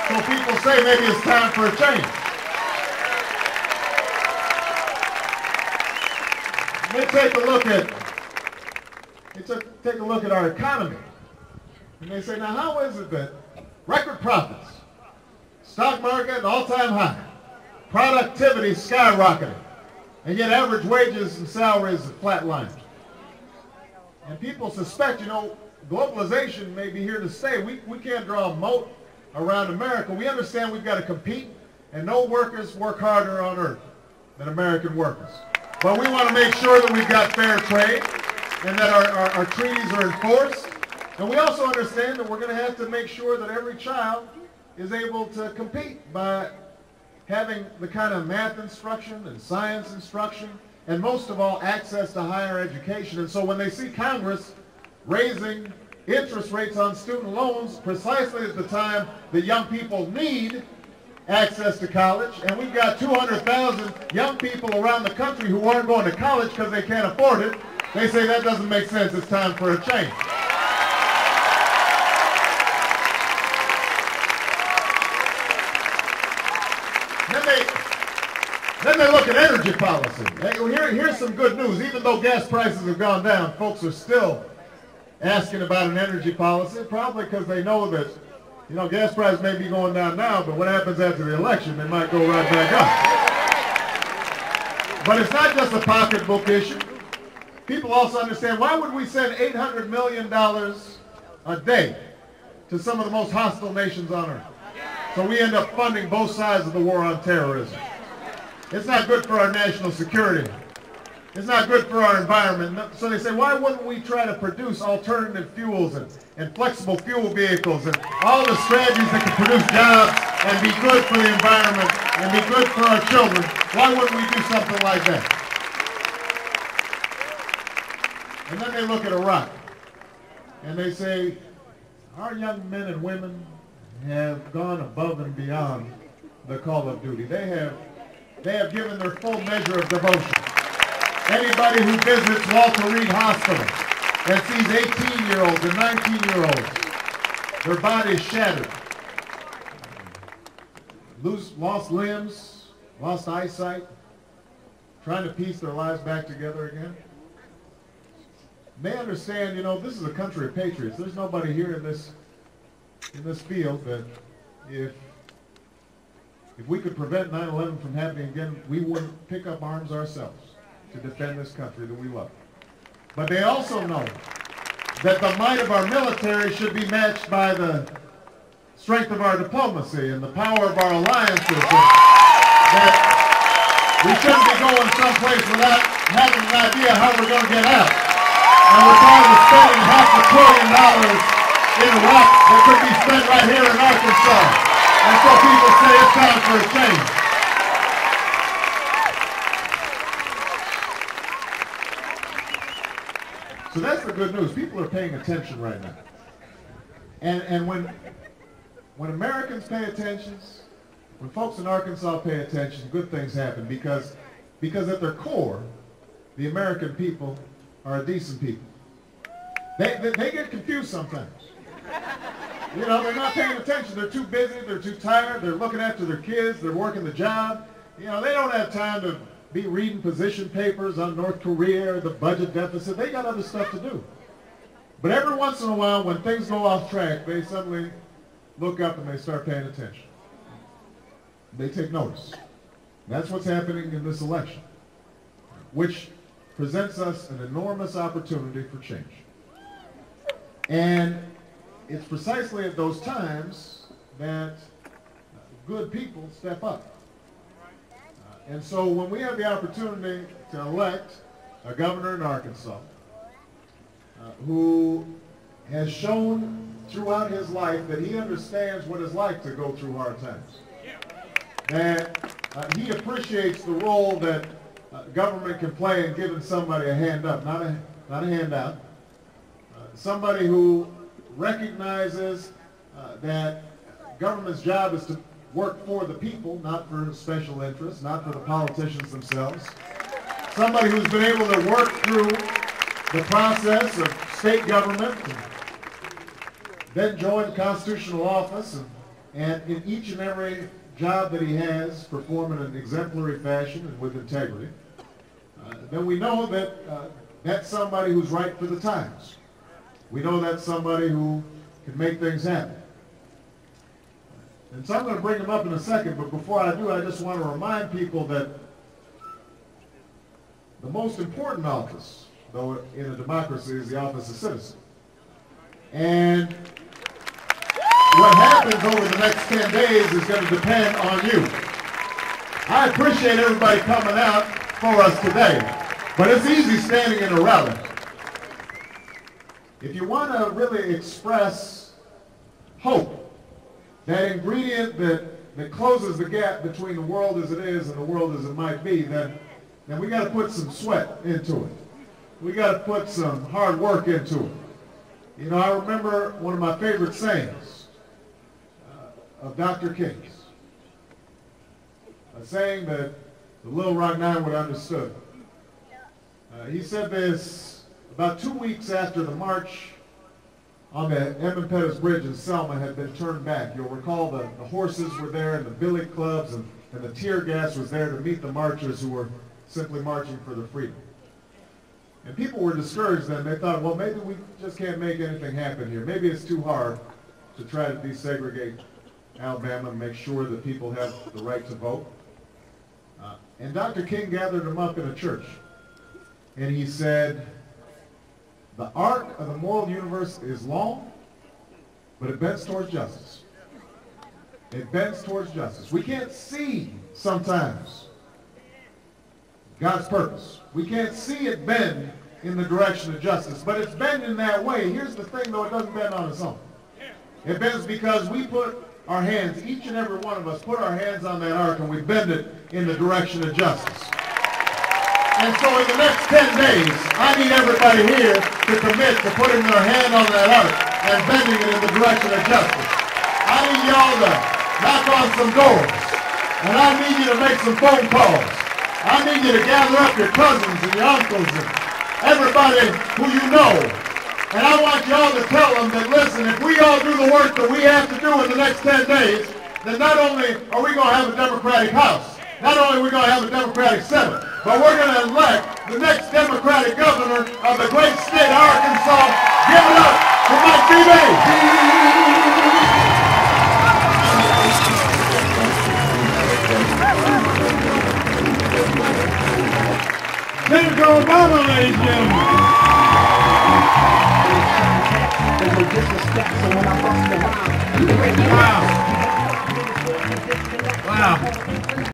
So people say maybe it's time for a change. They take a look at our economy, and they say, now how is it that record profits, stock market at an all-time high, productivity skyrocketing, and yet average wages and salaries are flatlined? And people suspect, globalization may be here to stay. We can't draw a moat around America. We understand we've got to compete, and no workers work harder on earth than American workers. But we want to make sure that we've got fair trade and that our treaties are enforced. And we also understand that we're going to have to make sure that every child is able to compete by having the kind of math instruction and science instruction, and most of all, access to higher education. And so when they see Congress raising interest rates on student loans precisely at the time that young people need access to college, and we've got 200,000 young people around the country who aren't going to college because they can't afford it, they say that doesn't make sense, it's time for a change. Then they look at energy policy. Here's some good news. Even though gas prices have gone down, folks are still asking about an energy policy, probably because they know that gas prices may be going down now, but what happens after the election, they might go right back up. But it's not just a pocketbook issue. People also understand, why would we send $800 million a day to some of the most hostile nations on earth? So we end up funding both sides of the war on terrorism. It's not good for our national security. It's not good for our environment. So they say, why wouldn't we try to produce alternative fuels and flexible fuel vehicles and all the strategies that can produce jobs and be good for the environment and be good for our children? Why wouldn't we do something like that? And then they look at Iraq and they say, our young men and women have gone above and beyond the call of duty. They have given their full measure of devotion. Anybody who visits Walter Reed Hospital and sees 18-year-olds and 19-year-olds, their bodies shattered, lost limbs, lost eyesight, trying to piece their lives back together again. They understand, this is a country of patriots. There's nobody here in this field that if we could prevent 9/11 from happening again, we wouldn't pick up arms ourselves to defend this country that we love. But they also know that the might of our military should be matched by the strength of our diplomacy and the power of our alliances. That we shouldn't be going someplace without having an idea how we're going to get out. And we're tired of spending $500 billion in Iraq that could be spent right here in Arkansas. And so people say it's time for a change. So that's the good news. People are paying attention right now. And when Americans pay attention, when folks in Arkansas pay attention, good things happen because at their core, the American people are a decent people. They get confused sometimes. They're not paying attention. They're too busy. They're too tired. They're looking after their kids. They're working the job. They don't have time to be reading position papers on North Korea or the budget deficit. They got other stuff to do. But every once in a while, when things go off track, they suddenly look up and they start paying attention. They take notice. That's what's happening in this election, which presents us an enormous opportunity for change. And it's precisely at those times that good people step up. And so when we have the opportunity to elect a governor in Arkansas who has shown throughout his life that he understands what it's like to go through hard times, that he appreciates the role that government can play in giving somebody a hand up, not a handout, somebody who recognizes that government's job is to work for the people, not for special interests, not for the politicians themselves. Somebody who's been able to work through the process of state government, and then join constitutional office, and and in each and every job that he has, perform in an exemplary fashion and with integrity, then we know that that's somebody who's right for the times. We know that's somebody who can make things happen. And so I'm going to bring him up in a second, but before I do, I just want to remind people that the most important office, though in a democracy, is the office of citizen. And what happens over the next 10 days is going to depend on you. I appreciate everybody coming out for us today, but it's easy standing in a rally. If you want to really express hope, that ingredient that closes the gap between the world as it is and the world as it might be, then we got to put some sweat into it. We got to put some hard work into it. You know, I remember one of my favorite sayings of Dr. King's, a saying that the Little Rock Nine would have understood. He said this about 2 weeks after the march on the Edmund Pettus Bridge in Selma had been turned back. You'll recall the horses were there and the billy clubs and the tear gas was there to meet the marchers who were simply marching for their freedom. And people were discouraged then. They thought, well, maybe we just can't make anything happen here. Maybe it's too hard to try to desegregate Alabama and make sure that people have the right to vote. And Dr. King gathered them up in a church. And he said, the arc of the moral universe is long, but it bends towards justice. It bends towards justice. We can't see sometimes God's purpose. We can't see it bend in the direction of justice, but it's bending that way. Here's the thing, though, it doesn't bend on its own. It bends because we put our hands, each and every one of us, put our hands on that arc and we bend it in the direction of justice. And so in the next 10 days, I need everybody here to commit to putting their hand on that arc and bending it in the direction of justice. I need y'all to knock on some doors, and I need you to make some phone calls. I need you to gather up your cousins and your uncles and everybody who you know. And I want y'all to tell them that, listen, if we all do the work that we have to do in the next 10 days, then not only are we going to have a Democratic House, not only are we going to have a Democratic Senate, but we're going to elect the next Democratic governor of the great state of Arkansas. Give it up for Mike Beebe. Senator Obama, ladies and gentlemen. Wow. Wow.